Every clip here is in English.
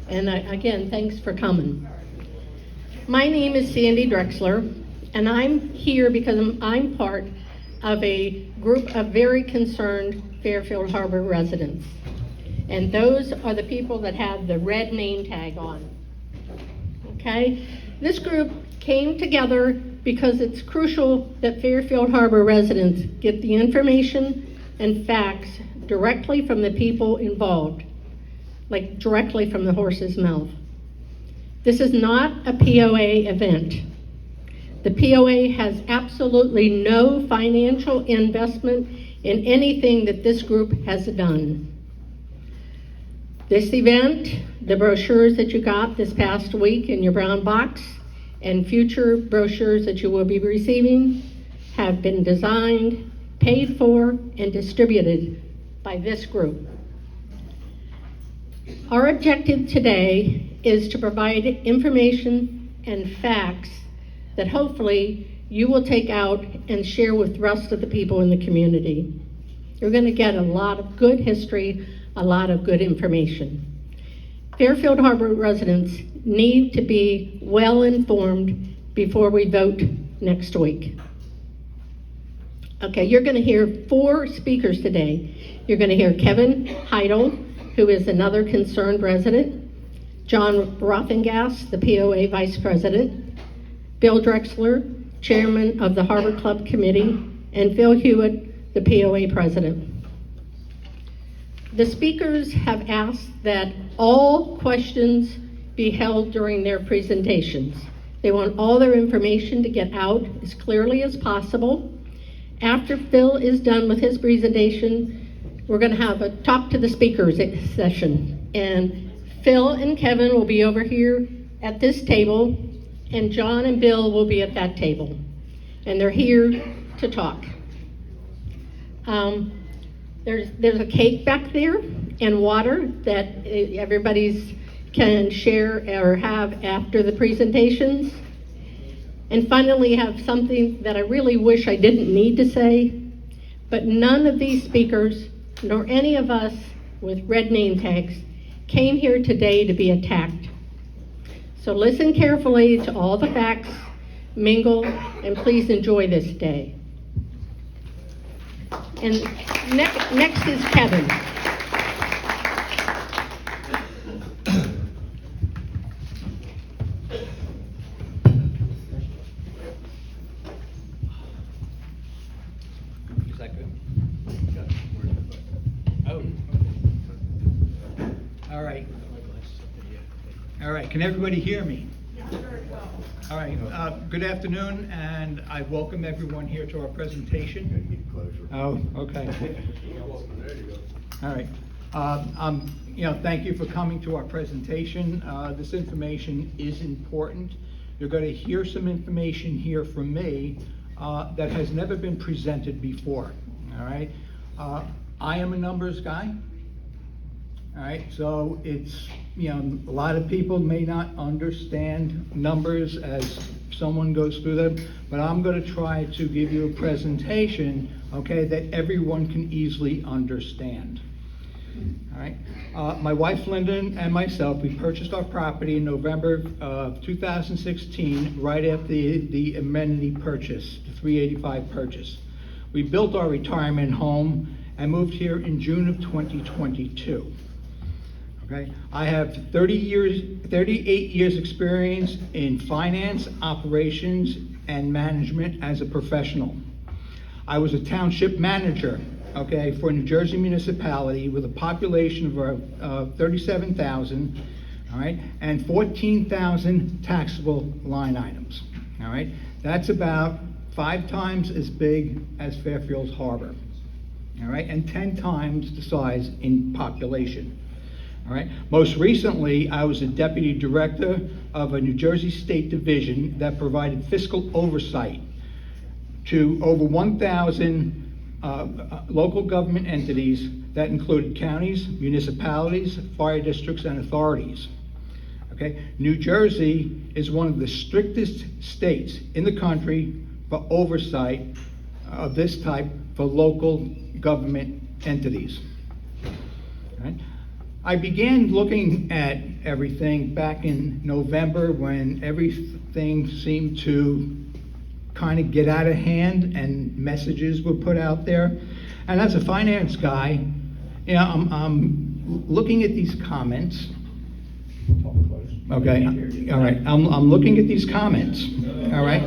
And again, thanks for coming. My name is Sandy Drexler, and I'm here because I'm part of a group of very concerned Fairfield Harbor residents. And those are the people that have the red name tag on. Okay? This group came together because it's crucial that Fairfield Harbor residents get the information and facts directly from the people involved, like directly from the horse's mouth. This is not a POA event. The POA has absolutely no financial investment in anything that this group has done. This event, the brochures that you got this past week in your brown box, and future brochures that you will be receiving have been designed, paid for, and distributed by this group. Our objective today is to provide information and facts that hopefully you will take out and share with the rest of the people in the community. You're going to get a lot of good history, a lot of good information. Fairfield Harbor residents need to be well informed before we vote next week. Okay, you're going to hear 4 speakers today. You're going to hear Kevin Heidel, who is another concerned resident, John Rothengas, the POA Vice President, Bill Drexler, Chairman of the Harbor Club Committee, and Phil Hewitt, the POA President. The speakers have asked that all questions be held during their presentations. They want all their information to get out as clearly as possible. After Phil is done with his presentation, we're going to have a talk to the speakers session. And Phil and Kevin will be over here at this table, and John and Bill will be at that table. And they're here to talk. There's a cake back there and water that everybody's can share or have after the presentations. And finally, have something that I really wish I didn't need to say, but none of these speakers, nor any of us with red name tags, came here today to be attacked. So listen carefully to all the facts, mingle, and please enjoy this day. And next is Kevin. Is that good? Oh. All right. All right, can everybody hear me? All right, good afternoon, and I welcome everyone here to our presentation. Oh, okay. All right. Thank you for coming to our presentation. This information is important. You're going to hear some information here from me that has never been presented before. All right. I am a numbers guy. All right, so it's, a lot of people may not understand numbers as someone goes through them, but I'm going to try to give you a presentation, okay, that everyone can easily understand. All right, my wife Linda and myself, we purchased our property in November of 2016, right after the amenity purchase, the 385 purchase. We built our retirement home and moved here in June of 2022. Okay. I have 38 years experience in finance, operations, and management as a professional. I was a township manager, okay, for a New Jersey municipality with a population of 37,000, all right, and 14,000 taxable line items, all right. That's about 5 times as big as Fairfield Harbor, all right, and 10 times the size in population. All right. Most recently, I was a deputy director of a New Jersey state division that provided fiscal oversight to over 1,000 local government entities that included counties, municipalities, fire districts, and authorities. Okay. New Jersey is one of the strictest states in the country for oversight of this type for local government entities. All right. I began looking at everything back in November when everything seemed to kind of get out of hand and messages were put out there. And as a finance guy, you know, I'm looking at these comments. Okay, all right, I'm looking at these comments, all right?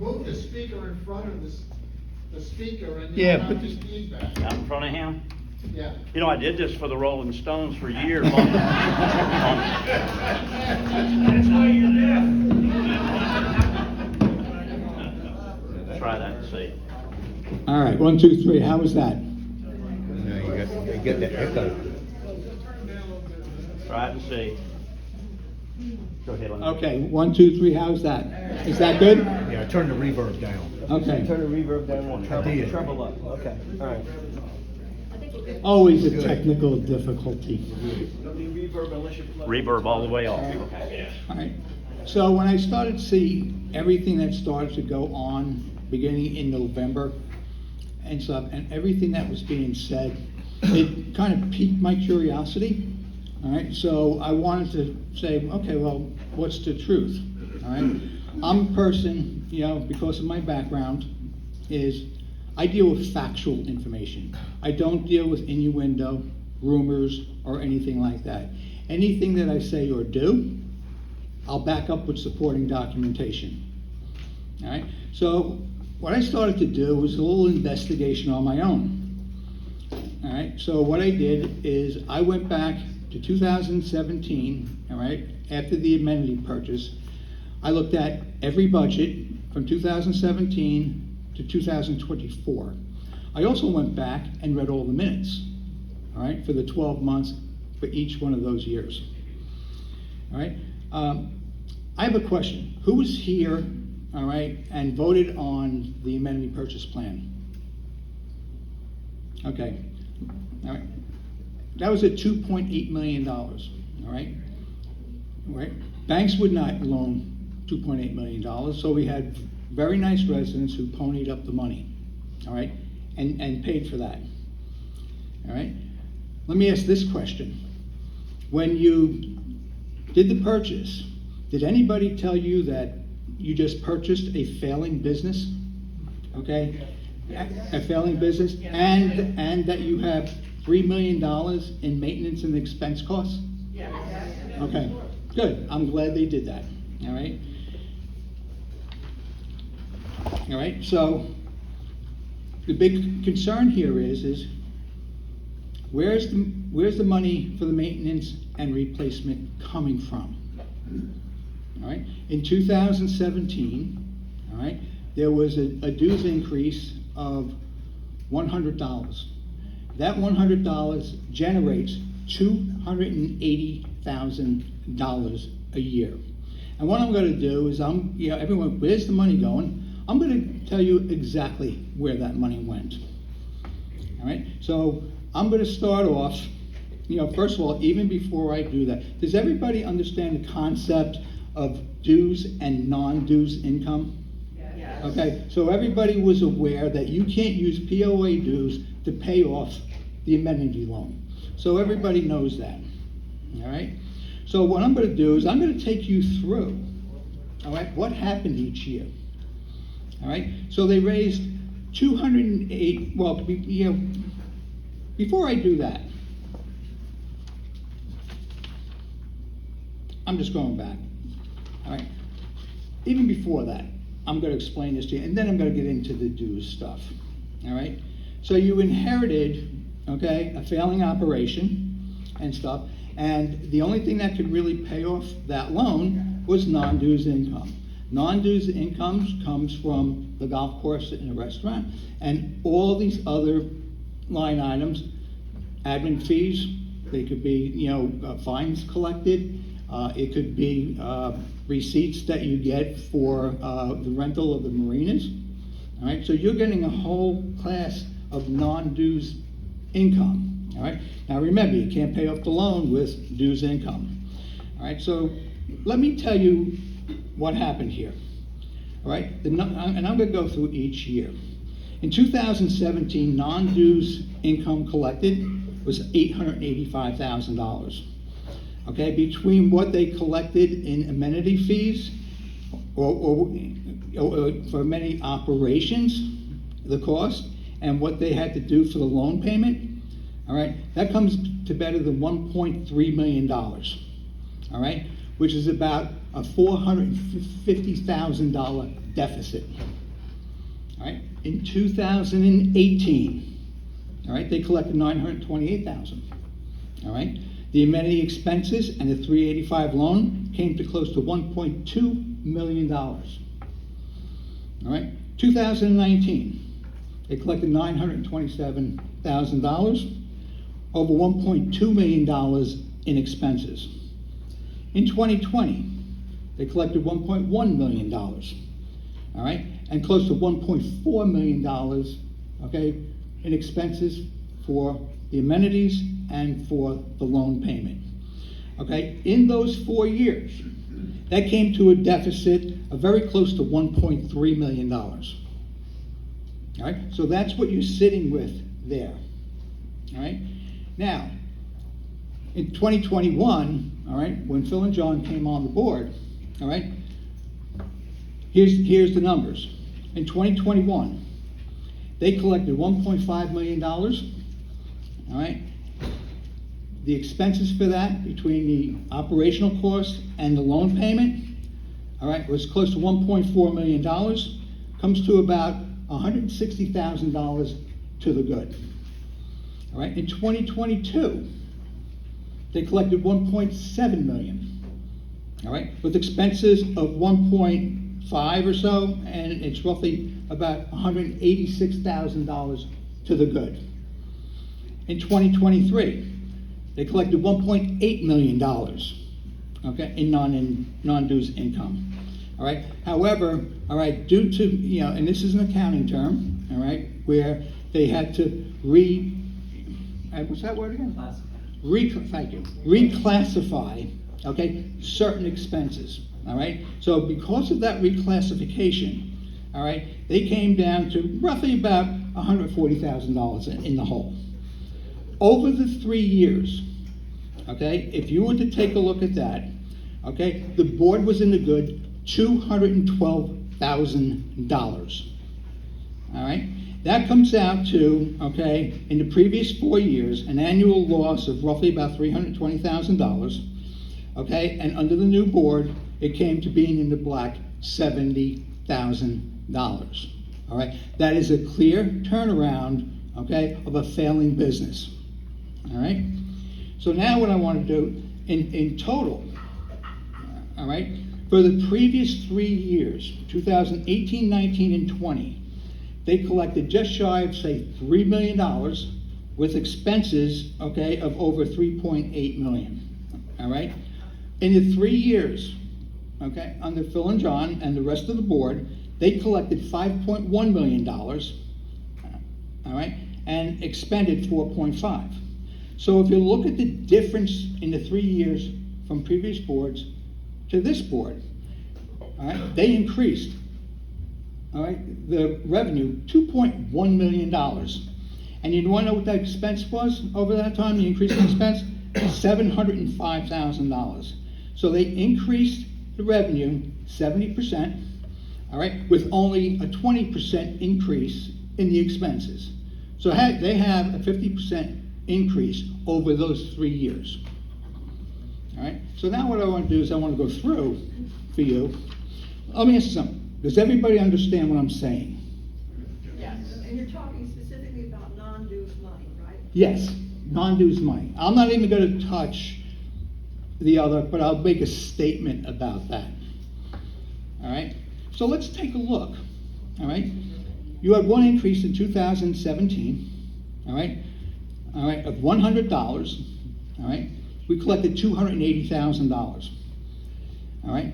Move the speaker in front of the speaker and Yeah, you'll but have his feedback. Out in front of him? Yeah. You know, I did this for the Rolling Stones for years. That's why you're deaf. Try that and see. All right, 1, 2, 3, how was that? No, you got that echo. Try it and see. Go ahead. Let me- Okay, 1, 2, 3, how's that? Is that good? Yeah, turn the reverb down. Okay. Turn the reverb down one. I did. Treble up. Okay. All right. Always a technical difficulty. No need reverb unless you plug. Reverb all the way off. All right, so when I started to see everything that started to go on beginning in November and stuff, and everything that was being said, it kind of piqued my curiosity. All right, so I wanted to say, okay, well, what's the truth? All right, I'm a person, you know, because of my background, is I deal with factual information. I don't deal with innuendo, rumors, or anything like that. Anything that I say or do, I'll back up with supporting documentation. All right, so what I started to do was a little investigation on my own. All right, so what I did is I went back to 2017, all right, after the amenity purchase. I looked at every budget from 2017 to 2024. I also went back and read all the minutes, all right, for the 12 months for each one of those years. All right, I have a question. Who was here, all right, and voted on the amenity purchase plan? Okay, all right. That was at $2.8 million, all right? All right. Banks would not loan $2.8 million, so we had very nice residents who ponied up the money, all right, and paid for that, all right? Let me ask this question. When you did the purchase, did anybody tell you that you just purchased a failing business, okay? A failing business, and that you have $3 million in maintenance and expense costs? Yes. Okay, good. I'm glad they did that, all right? All right, so the big concern here is where's the money for the maintenance and replacement coming from? All right, in 2017, all right, there was a dues increase of $100. That $100 generates $280,000 a year. And what I'm going to do is everyone, where's the money going? I'm going to tell you exactly where that money went. All right, so I'm going to start off, first of all, even before I do that, does everybody understand the concept of dues and non-dues income? Yes. Okay, so everybody was aware that you can't use POA dues to pay off the amenity loan. So everybody knows that, all right? So what I'm going to do is I'm going to take you through, all right, what happened each year, all right? So they raised 208, before I do that, I'm just going back, all right? Even before that, I'm going to explain this to you, and then I'm going to get into the dues stuff, all right? So you inherited, okay, a failing operation and stuff, and the only thing that could really pay off that loan was non-dues income. Non-dues income comes from the golf course and the restaurant, and all these other line items, admin fees, they could be, fines collected, it could be receipts that you get for the rental of the marinas, all right? So you're getting a whole class of non-dues income, all right? Now remember, you can't pay off the loan with dues income, all right? So let me tell you what happened here, all right? And I'm gonna go through each year. In 2017, non-dues income collected was $885,000. Okay, between what they collected in amenity fees or for many operations, the cost, and what they had to do for the loan payment, all right, that comes to better than $1.3 million, all right, which is about a $450,000 deficit, all right. In 2018, all right, they collected $928,000, all right. The amenity expenses and the 385 loan came to close to $1.2 million, all right. 2019, they collected $927,000, over $1.2 million in expenses. In 2020, they collected $1.1 million, all right, and close to $1.4 million, okay, in expenses for the amenities and for the loan payment. Okay, in those 4 years, that came to a deficit of very close to $1.3 million. All right, so that's what you're sitting with there. All right, now, in 2021, all right, when Phil and John came on the board, all right, here's the numbers. In 2021, they collected $1.5 million, all right. The expenses for that, between the operational costs and the loan payment, all right, was close to $1.4 million, comes to about $160,000 to the good. All right, in 2022, they collected $1.7 million, all right, with expenses of 1.5 or so, and it's roughly about $186,000 to the good. In 2023, they collected $1.8 million, okay, in non-dues income. All right. However, all right, due to, you know, and this is an accounting term, all right, where they had to what's that word again? Thank you. Reclassify, okay, certain expenses. All right. So because of that reclassification, all right, they came down to roughly about $140,000 in the hole. Over the 3 years, okay, if you were to take a look at that, okay, the board was in the good $212,000. All right, that comes out to, okay, in the previous 4 years, an annual loss of roughly about $320,000. Okay, and under the new board, it came to being in the black $70,000. All right, that is a clear turnaround, okay, of a failing business. All right, so now what I want to do in total, all right, for the previous 3 years, 2018, 19, and 20, they collected just shy of, say, $3 million with expenses, okay, of over $3.8 million. All right, in the 3 years, okay, under Phil and John and the rest of the board, they collected $5.1 million, all right, and expended 4.5. So if you look at the difference in the 3 years from previous boards to this board, all right, they increased, all right, the revenue $2.1 million. And you want to know what that expense was over that time, the increase in expense? $705,000. So they increased the revenue 70%, all right, with only a 20% increase in the expenses. So they have a 50% increase over those 3 years. All right, so now what I want to do is I want to go through for you. Let me ask you something. Does everybody understand what I'm saying? Yes, and you're talking specifically about non-dues money, right? Yes, non-dues money. I'm not even going to touch the other, but I'll make a statement about that. All right, so let's take a look. All right, you had one increase in 2017, all right, of $100, all right. We collected $280,000, all right.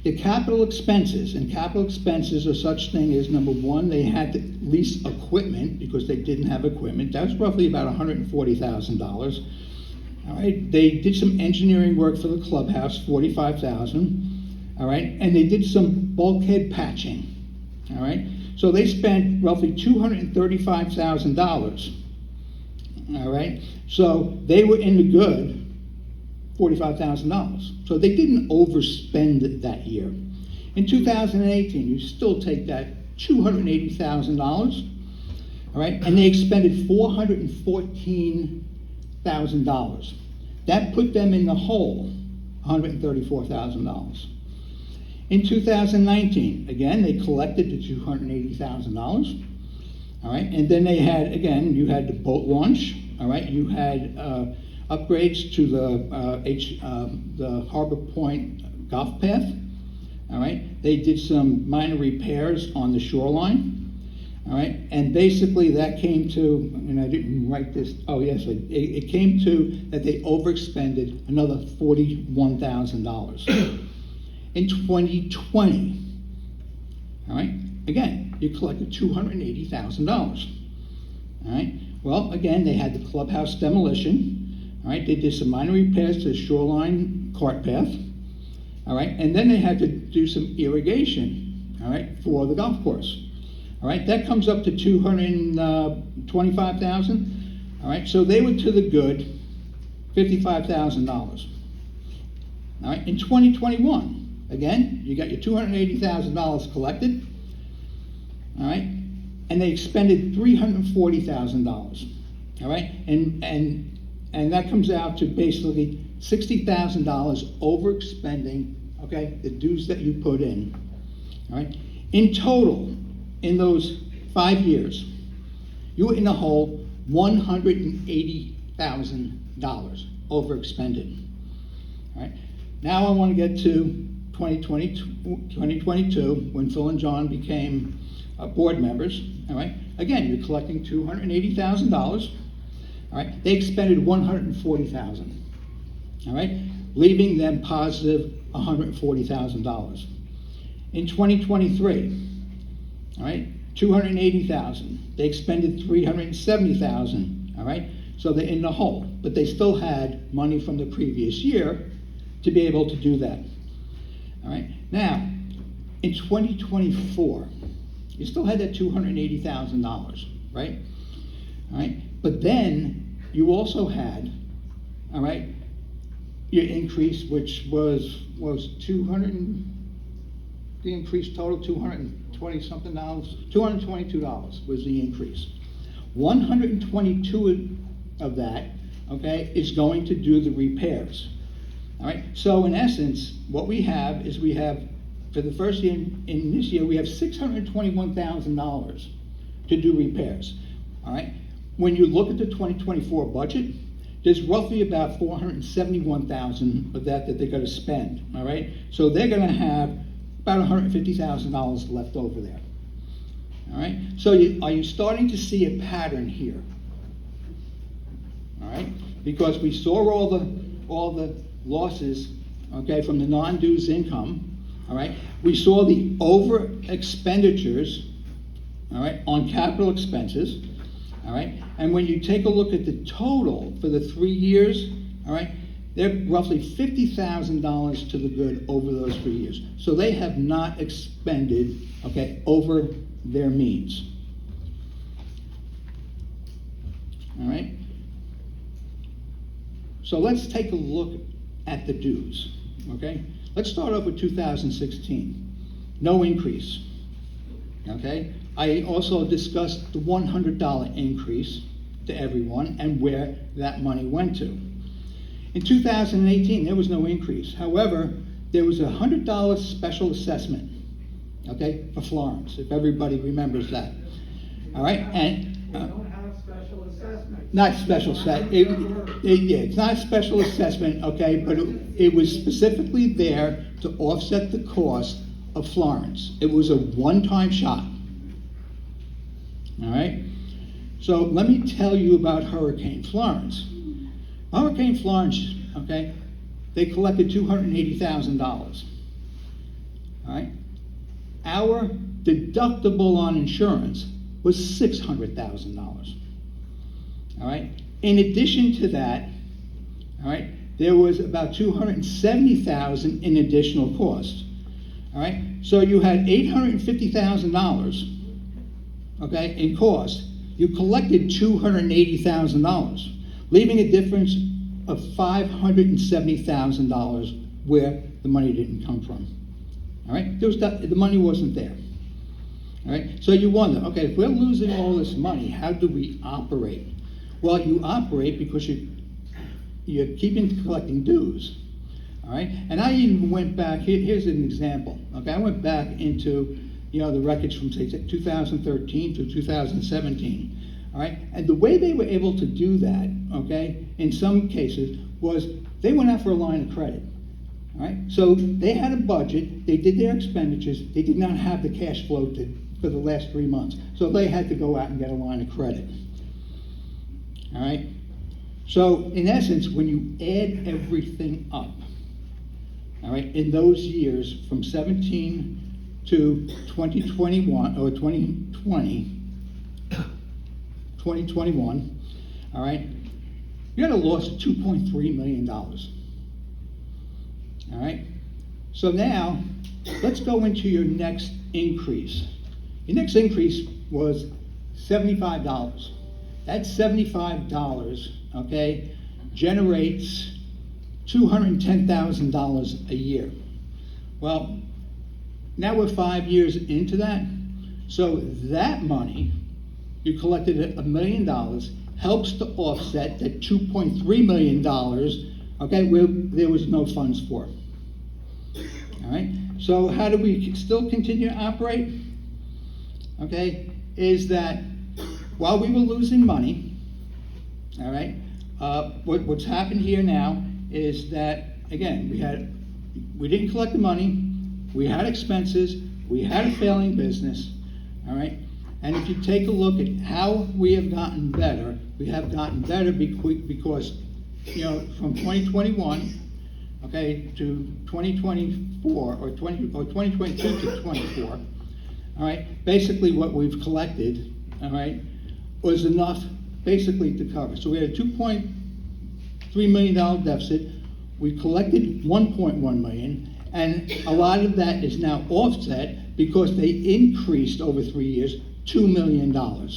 The capital expenses, and capital expenses are such thing as, number one, they had to lease equipment because they didn't have equipment. That's roughly about $140,000. All right, they did some engineering work for the clubhouse, $45,000. All right, and they did some bulkhead patching. All right, So they spent roughly $235,000. All right, so they were in the good, $45,000. So they didn't overspend that year. In 2018, you still take that $280,000, all right, and they expended $414,000. That put them in the hole, $134,000. In 2019, again, they collected the $280,000. All right, and then they had, again, you had the boat launch, all right, you had upgrades to the Harbour Point golf path, all right, they did some minor repairs on the shoreline, all right, and basically that came to, and I didn't write this, oh yes, it came to that they overexpended another $41,000. In 2020, all right, again, you collected $280,000. All right. Well, again, they had the clubhouse demolition. All right. They did some minor repairs to the shoreline cart path. All right. And then they had to do some irrigation. All right, for the golf course. All right. That comes up to $225,000. All right. So they were to the good, $55,000. All right. In 2021, again, you got your $280,000 collected. All right, and they expended $340,000. All right, and that comes out to basically $60,000 overexpending. Okay, the dues that you put in. All right, in total, in those 5 years, you were in the hole $180,000 overexpended. All right, now I want to get to 2022 when Phil and John became board members. All right, again, you're collecting $280,000. All right, they expended $140,000. All right, leaving them positive $140,000. In 2023, all right, $280,000. They expended $370,000. All right, so they're in the hole, but they still had money from the previous year to be able to do that. All right, now in 2024. You still had that $280,000, right? All right, but then you also had, all right, your increase, which was 200. The increase total $220 something dollars, $222 was the increase. 122 of that, okay, is going to do the repairs. All right, so in essence, what we have is for the first year, in this year, we have $621,000 to do repairs. All right. When you look at the 2024 budget, there's roughly about $471,000 of that they're going to spend. All right. So they're going to have about $150,000 left over there. All right. So are you starting to see a pattern here? All right. Because we saw all the losses, okay, from the non-dues income. All right, we saw the over expenditures, all right, on capital expenses, all right, and when you take a look at the total for the 3 years, all right, they're roughly $50,000 to the good over those 3 years. So they have not expended, okay, over their means. All right. So let's take a look at the dues, okay? Let's start off with 2016. No increase, okay? I also discussed the $100 increase to everyone and where that money went to. In 2018, there was no increase. However, there was a $100 special assessment, okay, for Florence, if everybody remembers that. All right, and not special assessment. Yeah, it's not a special assessment, okay, but it was specifically there to offset the cost of Florence. It was a one-time shot. All right. So let me tell you about Hurricane Florence. Hurricane Florence, okay, they collected $280,000. All right. Our deductible on insurance was $600,000. All right. In addition to that, all right, there was about $270,000 in additional costs. All right. So you had $850,000, okay, in cost, you collected $280,000, leaving a difference of $570,000 where the money didn't come from. All right, the money wasn't there. All right, so you wonder, okay, if we're losing all this money, how do we operate? Well, you operate because you're keeping collecting dues. All right, and I even went back. Here's an example. Okay, I went back into the records from say 2013 to 2017. All right, and the way they were able to do that, okay, in some cases was they went out for a line of credit. All right, so they had a budget, they did their expenditures, they did not have the cash flow for the last 3 months, so they had to go out and get a line of credit. All right, so in essence, when you add everything up, all right, in those years from 17 to 2021 or 2021, all right, you had a loss of $2.3 million. All right, so now let's go into your next increase. Your next increase was $75. That $75, okay, generates $210,000 a year. Well, now we're 5 years into that, so that money, you collected $1 million, helps to offset that $2.3 million, okay, where there was no funds for. All right, so how do we still continue to operate? Okay, is that while we were losing money, all right, what's happened here now is that, again, we didn't collect the money, we had expenses, we had a failing business, all right, and if you take a look at how we have gotten better, we have gotten better because, from 2021, okay, to 2024, or 2022 to 24, all right, basically what we've collected, all right, was enough basically to cover. So we had a $2.3 million deficit, we collected $1.1 million, and a lot of that is now offset because they increased over 3 years $2 million. All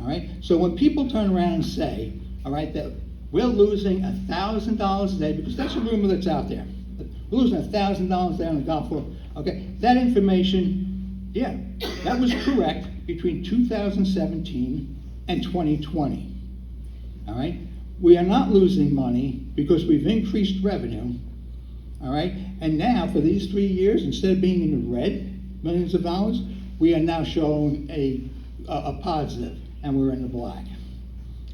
right, so when people turn around and say, all right, that we're losing $1,000 a day, because that's a rumor that's out there. We're losing $1,000 down the golf course. Okay, that information, yeah, that was correct between 2017 and 2020. All right, we are not losing money because we've increased revenue. All right, and now for these 3 years, instead of being in the red, millions of dollars, we are now showing a positive, and we're in the black.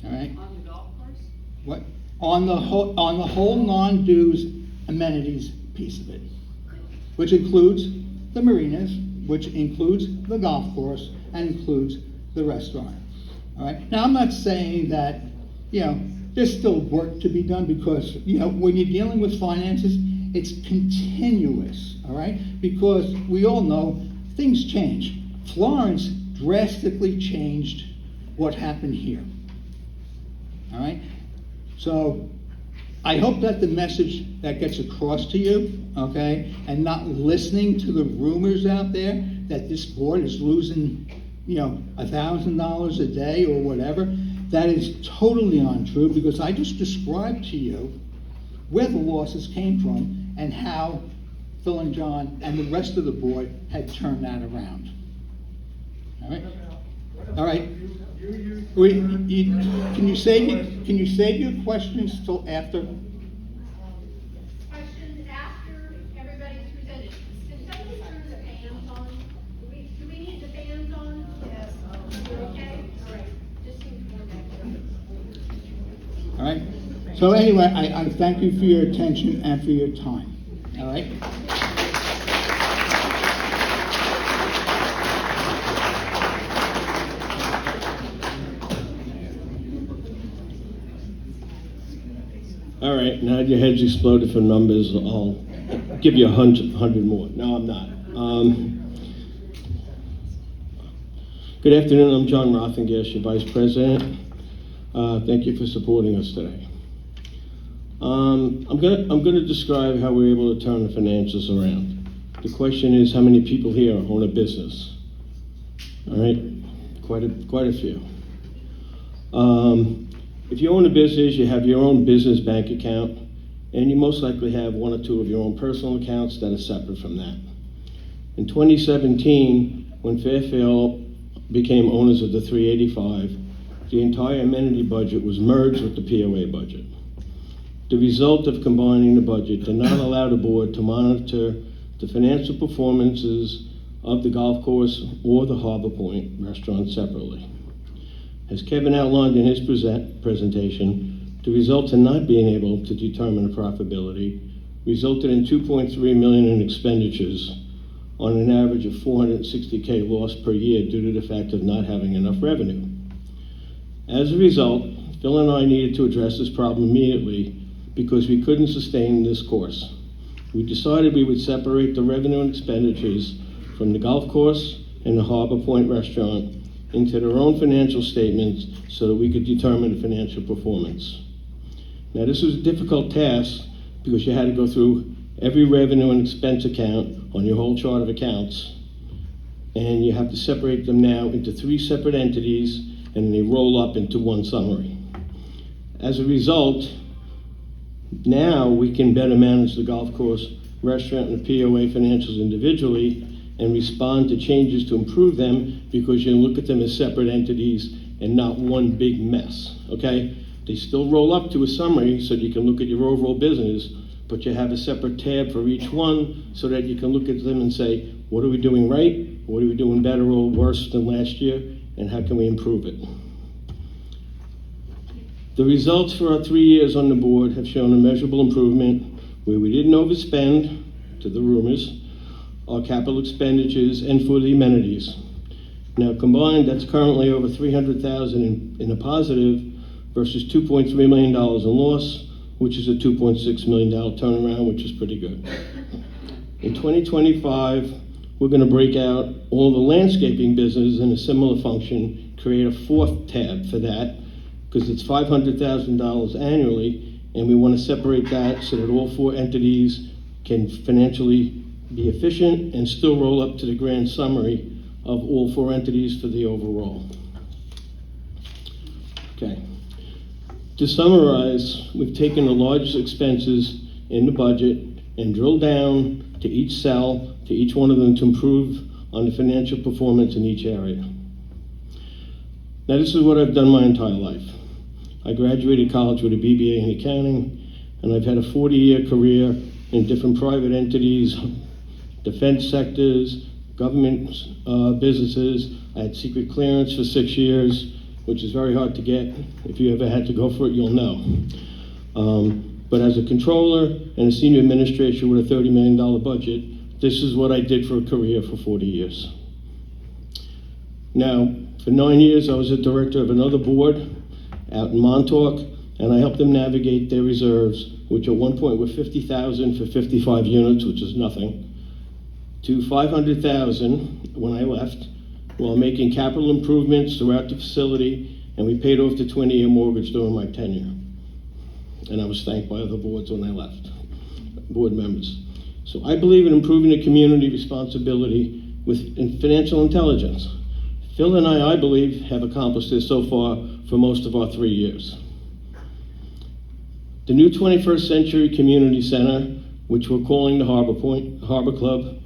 All right. On the golf course? What? On the whole non-dues amenities piece of it, which includes the marinas, which includes the golf course, and includes the restaurant. All right. Now, I'm not saying that, there's still work to be done because, when you're dealing with finances, it's continuous, all right? Because we all know things change. Florence drastically changed what happened here, all right? So I hope that the message that gets across to you, okay, and not listening to the rumors out there that this board is losing, $1,000 a day or whatever, that is totally untrue because I just described to you where the losses came from and how Phil and John and the rest of the board had turned that around. All right? All right. Can you save your questions till after? Questions after everybody's presented. Can somebody turn the fans on? Do we need the fans on? Yes. Okay? All right. Just seems more natural. All right. So anyway, I thank you for your attention and for your time. All right. All right, now your head's exploded for numbers. I'll give you 100 more. No, I'm not. Good afternoon. I'm John Rothengas, your Vice President. Thank you for supporting us today. I'm gonna describe how we're able to turn the financials around. The question is, how many people here own a business? All right. The quite a few. If you own a business, you have your own business bank account, and you most likely have one or two of your own personal accounts that are separate from that. In 2017, when Fairfield became owners of the 385, the entire amenity budget was merged with the POA budget. The result of combining the budget did not allow the board to monitor the financial performances of the golf course or the Harbour Point restaurant separately. As Kevin outlined in his presentation, the results in not being able to determine the profitability resulted in $2.3 million in expenditures on an average of $460K loss per year due to the fact of not having enough revenue. As a result, Phil and I needed to address this problem immediately because we couldn't sustain this course. We decided we would separate the revenue and expenditures from the golf course and the Harbour Point restaurant into their own financial statements so that we could determine the financial performance. Now, this was a difficult task because you had to go through every revenue and expense account on your whole chart of accounts, and you have to separate them now into 3 separate entities, and they roll up into one summary. As a result, now we can better manage the golf course, restaurant, and the POA financials individually and respond to changes to improve them because you look at them as separate entities and not one big mess, okay? They still roll up to a summary so that you can look at your overall business, but you have a separate tab for each one so that you can look at them and say, what are we doing right? What are we doing better or worse than last year? And how can we improve it? The results for our 3 years on the board have shown a measurable improvement where we didn't overspend, to the rumors, our capital expenditures and for the amenities. Now combined, that's currently over $300,000 in a positive versus $2.3 million in loss, which is a $2.6 million turnaround, which is pretty good. In 2025, we're going to break out all the landscaping business in a similar function, create a 4th tab for that, because it's $500,000 annually, and we want to separate that so that all 4 entities can financially be efficient and still roll up to the grand summary of all 4 entities for the overall. Okay. To summarize, we've taken the largest expenses in the budget and drilled down to each cell, to each one of them to improve on the financial performance in each area. Now, this is what I've done my entire life. I graduated college with a BBA in accounting, and I've had a 40-year career in different private entities, defense sectors, government businesses. I had secret clearance for 6 years, which is very hard to get. If you ever had to go for it, you'll know. But as a controller and a senior administrator with a $30 million budget, this is what I did for a career for 40 years. Now, for 9 years, I was a director of another board out in Montauk, and I helped them navigate their reserves, which at one point were $50,000 for 55 units, which is nothing, to $500,000 when I left, while making capital improvements throughout the facility, and we paid off the 20-year mortgage during my tenure. And I was thanked by other boards when I left, board members. So I believe in improving the community responsibility with financial intelligence. Phil and I believe, have accomplished this so far for most of our 3 years. The new 21st Century Community Center, which we're calling the Harbour Club,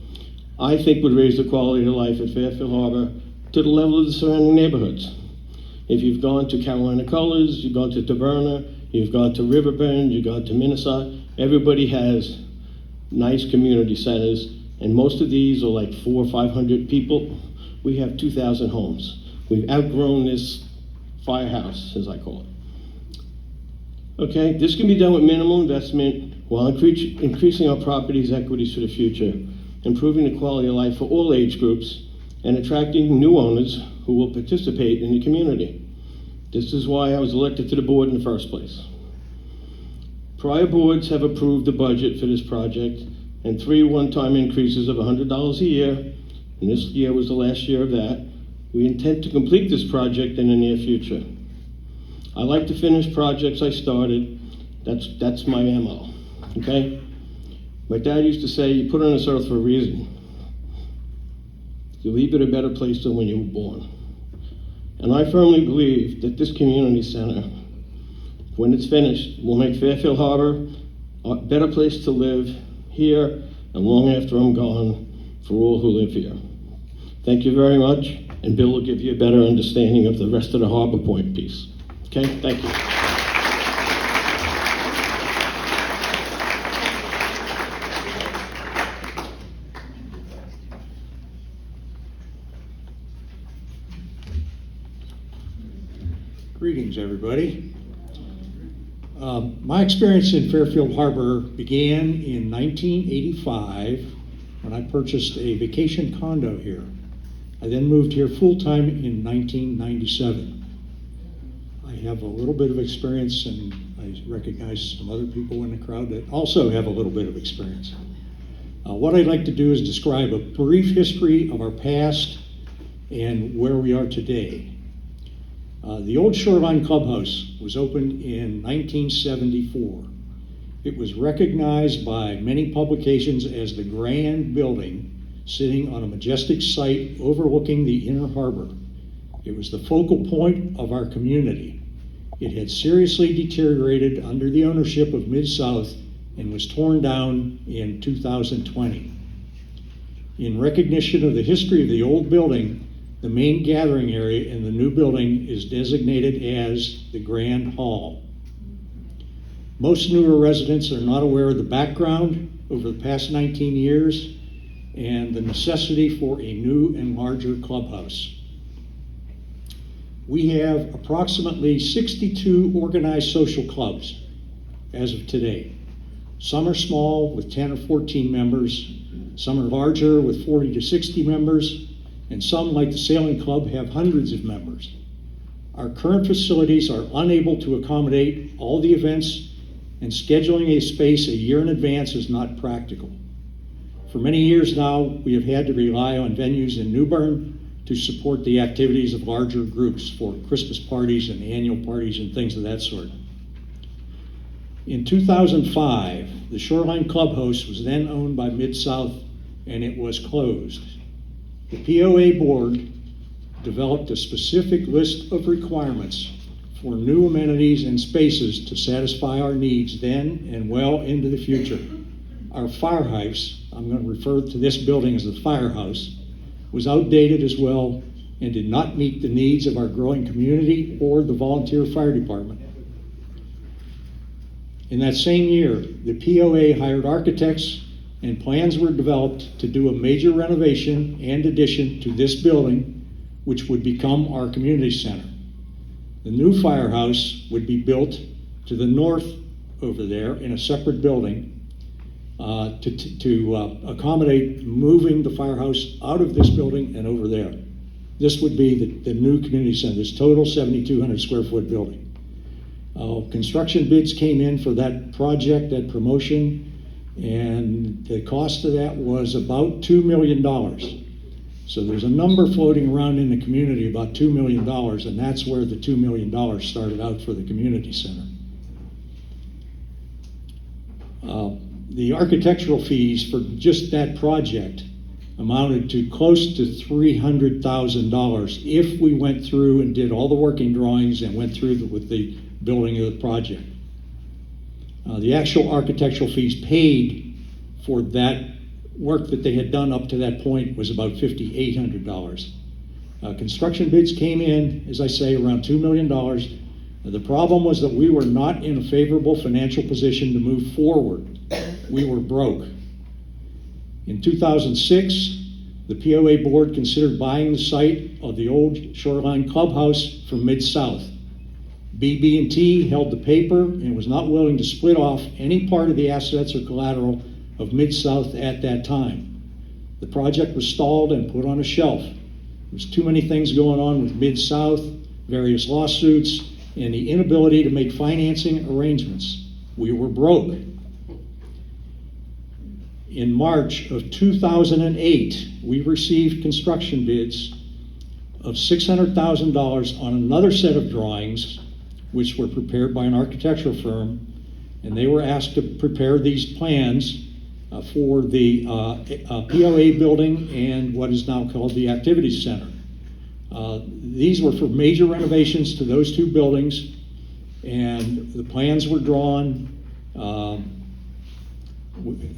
I think would raise the quality of life at Fairfield Harbour to the level of the surrounding neighborhoods. If you've gone to Carolina Colors, you've gone to Taberna, you've gone to Riverbend, you've gone to Minnesota, everybody has nice community centers, and most of these are like 400 or 500 people. We have 2,000 homes. We've outgrown this firehouse, as I call it. Okay, this can be done with minimal investment while increasing our property's equities for the future, improving the quality of life for all age groups, and attracting new owners who will participate in the community. This is why I was elected to the board in the first place. Prior boards have approved the budget for this project and 3 one-time increases of $100 a year, and this year was the last year of that. We intend to complete this project in the near future. I like to finish projects I started. That's my MO, okay? My dad used to say, you put on this earth for a reason. You leave it a better place than when you were born. And I firmly believe that this community center, when it's finished, will make Fairfield Harbor a better place to live here and long after I'm gone for all who live here. Thank you very much, and Bill will give you a better understanding of the rest of the Harbor Point piece. Okay, thank you. Greetings, everybody. My experience in Fairfield Harbor began in 1985 when I purchased a vacation condo here. I then moved here full-time in 1997. I have a little bit of experience, and I recognize some other people in the crowd that also have a little bit of experience. What I'd like to do is describe a brief history of our past and where we are today. The old Shoreline Clubhouse was opened in 1974. It was recognized by many publications as the grand building sitting on a majestic site overlooking the inner harbor. It was the focal point of our community. It had seriously deteriorated under the ownership of Mid-South and was torn down in 2020. In recognition of the history of the old building, the main gathering area in the new building is designated as the Grand Hall. Most newer residents are not aware of the background over the past 19 years and the necessity for a new and larger clubhouse. We have approximately 62 organized social clubs as of today. Some are small with 10 or 14 members, some are larger with 40 to 60 members, and some, like the Sailing Club, have hundreds of members. Our current facilities are unable to accommodate all the events, and scheduling a space a year in advance is not practical. For many years now, we have had to rely on venues in New Bern to support the activities of larger groups for Christmas parties and annual parties and things of that sort. In 2005, the Shoreline Clubhouse was then owned by Mid-South, and it was closed. The POA board developed a specific list of requirements for new amenities and spaces to satisfy our needs then and well into the future. Our firehouse, I'm going to refer to this building as the firehouse, was outdated as well and did not meet the needs of our growing community or the volunteer fire department. In that same year, the POA hired architects, and plans were developed to do a major renovation and addition to this building, which would become our community center. The new firehouse would be built to the north over there in a separate building to accommodate moving the firehouse out of this building and over there. This would be the new community center, this total 7,200 square foot building. Construction bids came in for that project, that promotion, and the cost of that was about $2 million. So there's a number floating around in the community about $2 million, and that's where the $2 million started out for the community center. The architectural fees for just that project amounted to close to $300,000 if we went through and did all the working drawings and went through with the building of the project. The actual architectural fees paid for that work that they had done up to that point was about $5,800. Construction bids came in, as I say, around $2 million. The problem was that we were not in a favorable financial position to move forward. We were broke. In 2006, the POA board considered buying the site of the old Shoreline Clubhouse from Mid-South. BB&T held the paper and was not willing to split off any part of the assets or collateral of Mid-South at that time. The project was stalled and put on a shelf. There was too many things going on with Mid-South, various lawsuits, and the inability to make financing arrangements. We were broke. In March of 2008, we received construction bids of $600,000 on another set of drawings, which were prepared by an architectural firm, and they were asked to prepare these plans for the POA building and what is now called the Activities Center. These were for major renovations to those two buildings, and the plans were drawn.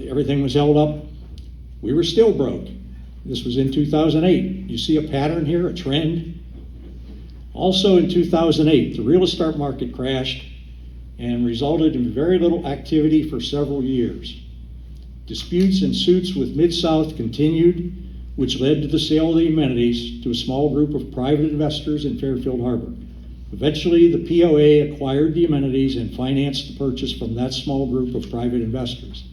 Everything was held up. We were still broke. This was in 2008. You see a pattern here, a trend? Also in 2008, the real estate market crashed and resulted in very little activity for several years. Disputes and suits with Mid-South continued, which led to the sale of the amenities to a small group of private investors in Fairfield Harbour. Eventually, the POA acquired the amenities and financed the purchase from that small group of private investors.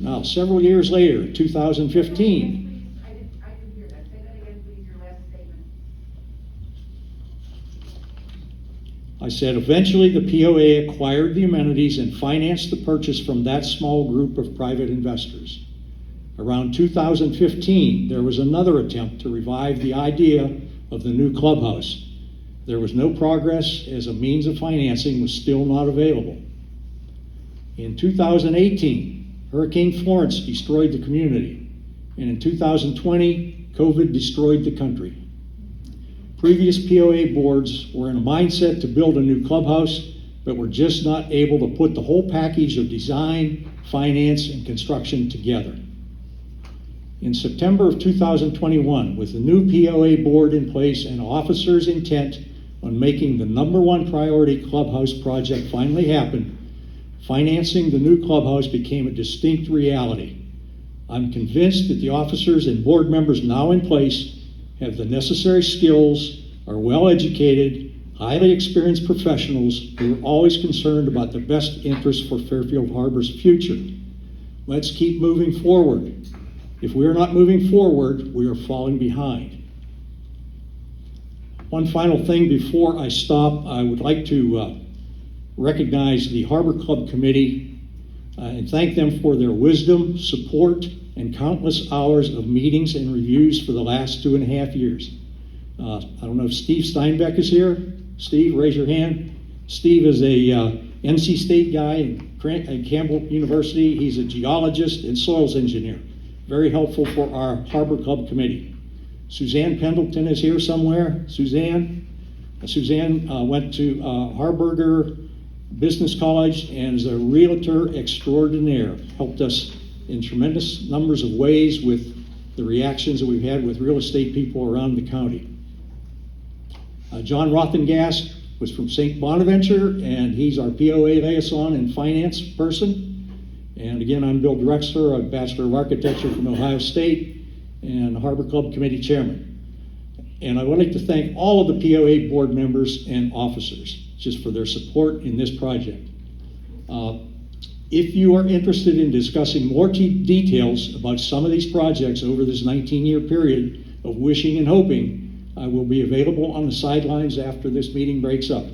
Now, several years later, 2015, I didn't hear that. Say that again, please, your last statement. I said eventually the POA acquired the amenities and financed the purchase from that small group of private investors. Around 2015, there was another attempt to revive the idea of the new clubhouse. There was no progress as a means of financing was still not available. In 2018, Hurricane Florence destroyed the community, and in 2020, COVID destroyed the country. Previous POA boards were in a mindset to build a new clubhouse, but were just not able to put the whole package of design, finance, and construction together. In September of 2021, with the new POA board in place and officers intent on making the #1 priority clubhouse project finally happen, financing the new clubhouse became a distinct reality. I'm convinced that the officers and board members now in place have the necessary skills, are well-educated, highly experienced professionals who are always concerned about the best interest for Fairfield Harbor's future. Let's keep moving forward. If we are not moving forward, we are falling behind. One final thing before I stop, I would like to recognize the Harbor Club Committee and thank them for their wisdom, support, and countless hours of meetings and reviews for the last 2.5 years. I don't know if Steve Steinbeck is here. Steve, raise your hand. Steve is a NC State guy at Campbell University. He's a geologist and soils engineer. Very helpful for our Harbor Club Committee. Suzanne Pendleton is here somewhere. Suzanne went to Harburger Business College and is a realtor extraordinaire. Helped us in tremendous numbers of ways with the reactions that we've had with real estate people around the county. John Rothengast was from St. Bonaventure, and he's our POA liaison and finance person. And again, I'm Bill Drexler, a Bachelor of Architecture from Ohio State, and Harbor Club Committee Chairman. And I would like to thank all of the POA board members and officers just for their support in this project. If you are interested in discussing more details about some of these projects over this 19-year period of wishing and hoping, I will be available on the sidelines after this meeting breaks up.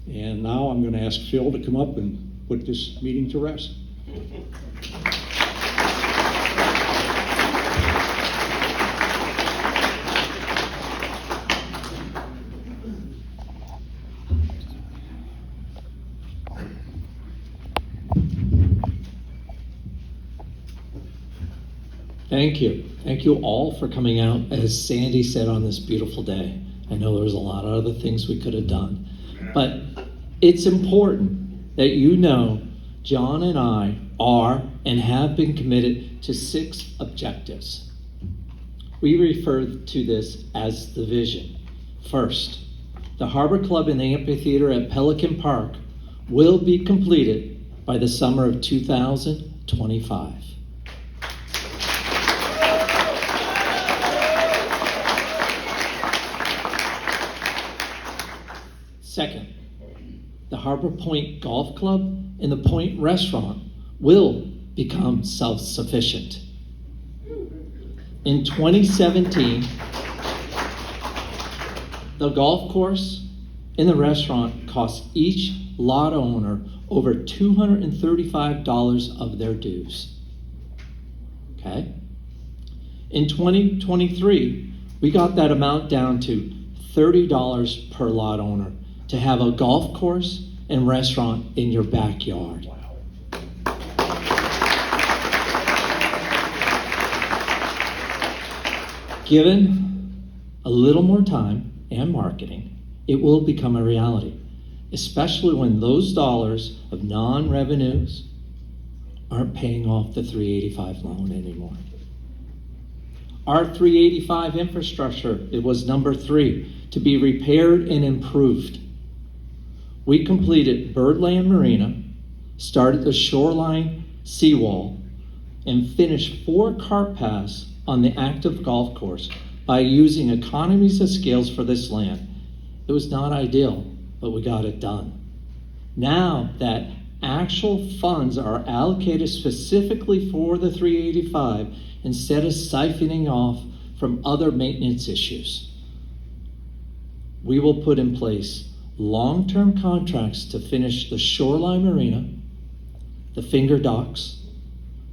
And now I'm going to ask Phil to come up and put this meeting to rest. Thank you. Thank you all for coming out, as Sandy said, on this beautiful day. I know there was a lot of other things we could have done, but it's important that you know John and I are and have been committed to 6 objectives. We refer to this as the vision. First, the Harbor Club and Amphitheater at Pelican Park will be completed by the summer of 2025. Second, the Harbor Point Golf Club and the Point Restaurant will become self-sufficient. In 2017, the golf course and the restaurant cost each lot owner over $235 of their dues. Okay? In 2023, we got that amount down to $30 per lot owner to have a golf course and restaurant in your backyard. Given a little more time and marketing, it will become a reality, especially when those dollars of non-revenues aren't paying off the 385 loan anymore. Our 385 infrastructure, it was number 3, to be repaired and improved. We completed Birdland Marina, started the shoreline seawall, and finished 4 cart paths on the active golf course by using economies of scales for this land. It was not ideal, but we got it done. Now that actual funds are allocated specifically for the 385 instead of siphoning off from other maintenance issues, we will put in place long-term contracts to finish the shoreline marina, the finger docks,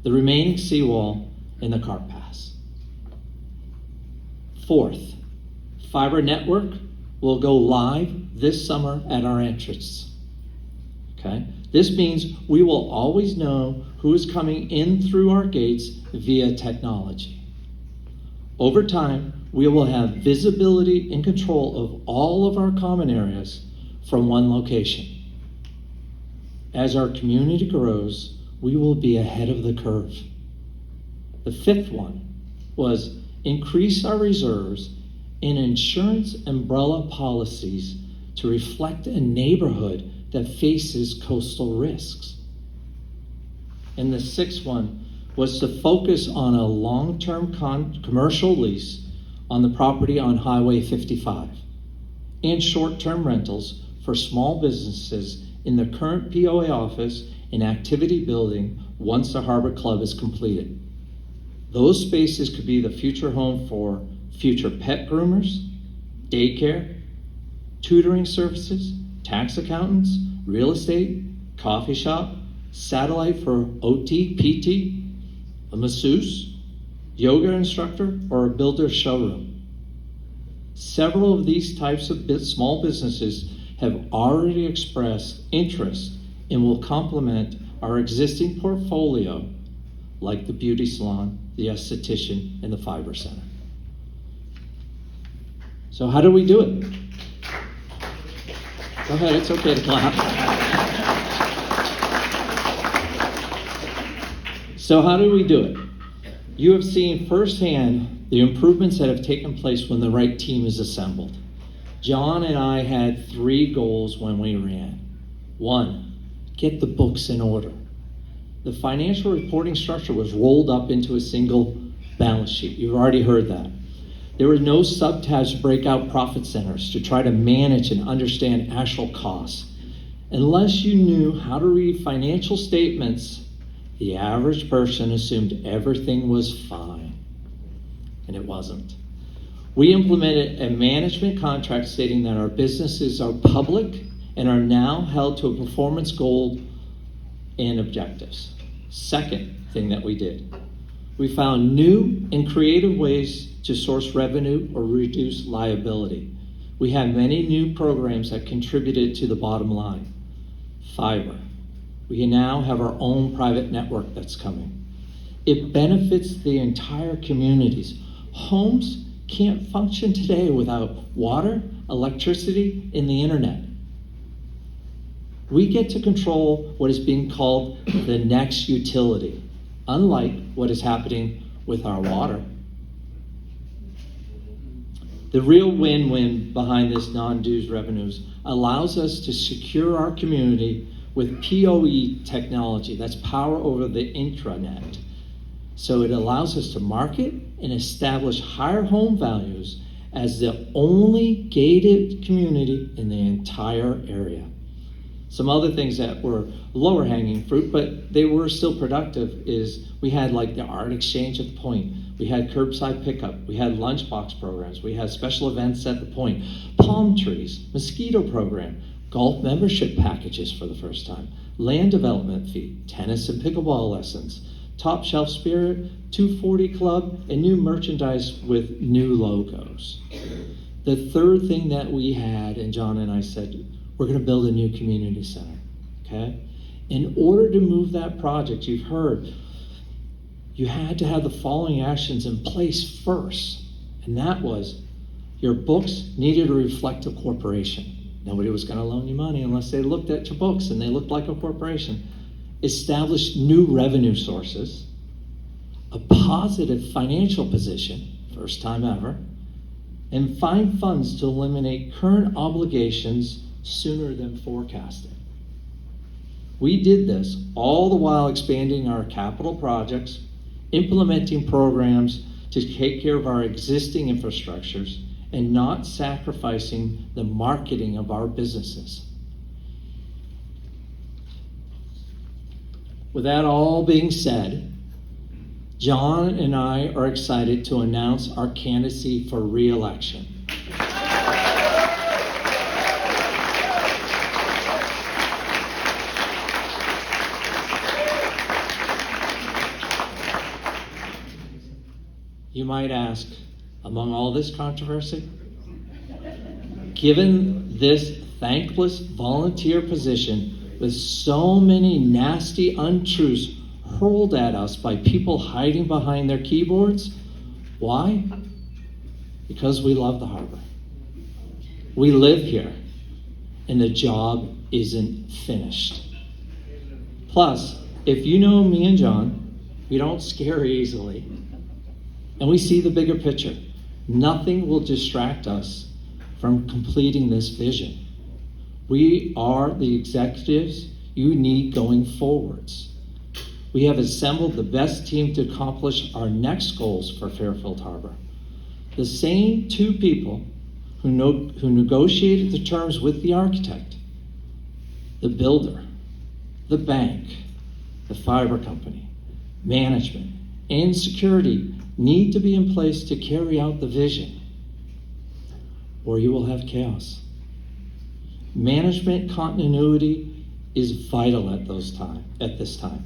the remaining seawall, and the cart paths. 4th, fiber network will go live this summer at our entrance. Okay? This means we will always know who is coming in through our gates via technology. Over time, we will have visibility and control of all of our common areas from one location. As our community grows, we will be ahead of the curve. The 5th one was increase our reserves in insurance umbrella policies to reflect a neighborhood that faces coastal risks. And the 6th one was to focus on a long-term commercial lease on the property on Highway 55 and short-term rentals for small businesses in the current POA office and activity building once the Harbor Club is completed. Those spaces could be the future home for future pet groomers, daycare, tutoring services, tax accountants, real estate, coffee shop, satellite for OT, PT, a masseuse, yoga instructor, or a builder showroom. Several of these types of small businesses have already expressed interest and will complement our existing portfolio, like the beauty salon, the esthetician, and the fiber center. So how do we do it? Go ahead, it's okay to clap. So how do we do it? You have seen firsthand the improvements that have taken place when the right team is assembled. John and I had 3 goals when we ran. 1, get the books in order. The financial reporting structure was rolled up into a single balance sheet. You've already heard that. There were no subtabs to break out profit centers to try to manage and understand actual costs. Unless you knew how to read financial statements, the average person assumed everything was fine, and it wasn't. We implemented a management contract stating that our businesses are public and are now held to a performance goal and objectives. Second thing that we did, we found new and creative ways to source revenue or reduce liability. We have many new programs that contributed to the bottom line. Fiber. We now have our own private network that's coming. It benefits the entire communities. Homes can't function today without water, electricity, and the internet. We get to control what is being called the next utility, unlike what is happening with our water. The real win-win behind this non-dues revenues allows us to secure our community with PoE technology, that's power over the intranet. So it allows us to market and establish higher home values as the only gated community in the entire area. Some other things that were lower hanging fruit, but they were still productive, is we had like the art exchange at the point. We had curbside pickup. We had lunchbox programs. We had special events at the point. Palm trees, mosquito program, golf membership packages for the first time, land development fee, tennis and pickleball lessons, top shelf spirit, 240 club, and new merchandise with new logos. The third thing that we had, and John and I said, we're going to build a new community center, okay? In order to move that project, you've heard, you had to have the following actions in place first, and that was Your books needed to reflect a corporation. Nobody was going to loan you money unless they looked at your books and they looked like a corporation. Establish new revenue sources, a positive financial position, first time ever, and find funds to eliminate current obligations sooner than forecasted. We did this all the while expanding our capital projects, implementing programs to take care of our existing infrastructures, and not sacrificing the marketing of our businesses. With that all being said, John and I are excited to announce our candidacy for re-election. You might ask, among all this controversy, given this thankless volunteer position with so many nasty untruths hurled at us by people hiding behind their keyboards, why? Because we love the harbor. We live here, and the job isn't finished. Plus, if you know me and John, we don't scare easily. And we see the bigger picture. Nothing will distract us from completing this vision. We are the executives you need going forwards. We have assembled the best team to accomplish our next goals for Fairfield Harbor. The same two people who negotiated the terms with the architect, the builder, the bank, the fiber company, management, and security need to be in place to carry out the vision, or you will have chaos. Management continuity is vital at this time.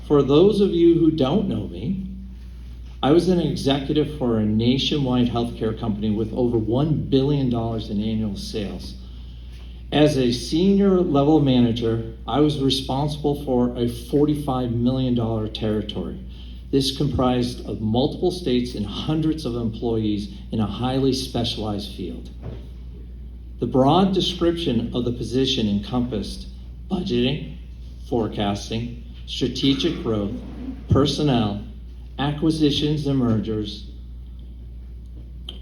For those of you who don't know me, I was an executive for a nationwide healthcare company with over $1 billion in annual sales. As a senior level manager, I was responsible for a $45 million territory. This comprised of multiple states and hundreds of employees in a highly specialized field. The broad description of the position encompassed budgeting, forecasting, strategic growth, personnel, acquisitions and mergers,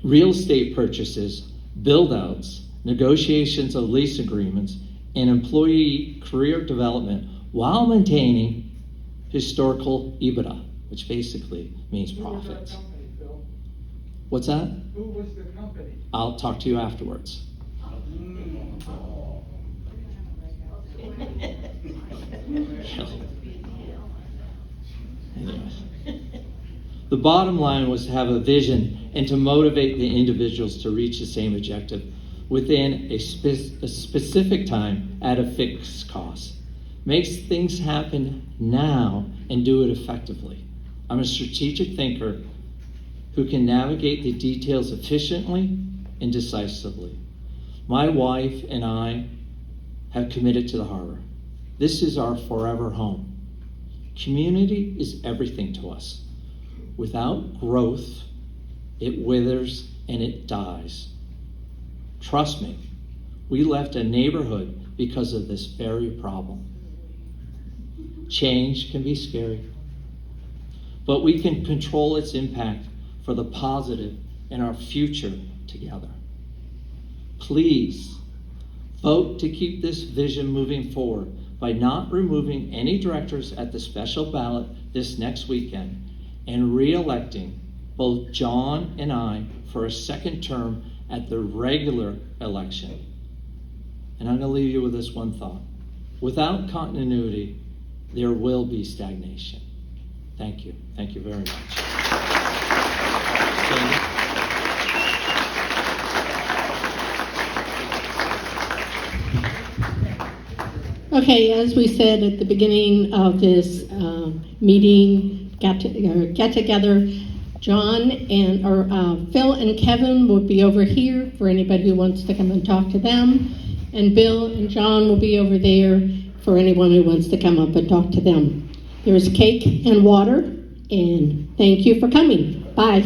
real estate purchases, build-outs, negotiations of lease agreements, and employee career development while maintaining historical EBITDA, which basically means profits. Who was that company, Phil? What's that? Who was the company? I'll talk to you afterwards. Anyways. The bottom line was to have a vision and to motivate the individuals to reach the same objective within a specific time at a fixed cost. Makes things happen now and do it effectively. I'm a strategic thinker who can navigate the details efficiently and decisively. My wife and I have committed to the harbor. This is our forever home. Community is everything to us. Without growth, it withers and it dies. Trust me, we left a neighborhood because of this very problem. Change can be scary, but we can control its impact for the positive in our future together. Please vote to keep this vision moving forward by not removing any directors at the special ballot this next weekend and re-electing both John and I for a second term at the regular election. And I'm going to leave you with this one thought. Without continuity, there will be stagnation. Thank you. Thank you very much. Sandy? Okay, as we said at the beginning of this meeting, get together, John and Phil and Kevin will be over here for anybody who wants to come and talk to them, and Bill and John will be over there for anyone who wants to come up and talk to them. There's cake and water, and thank you for coming. Bye.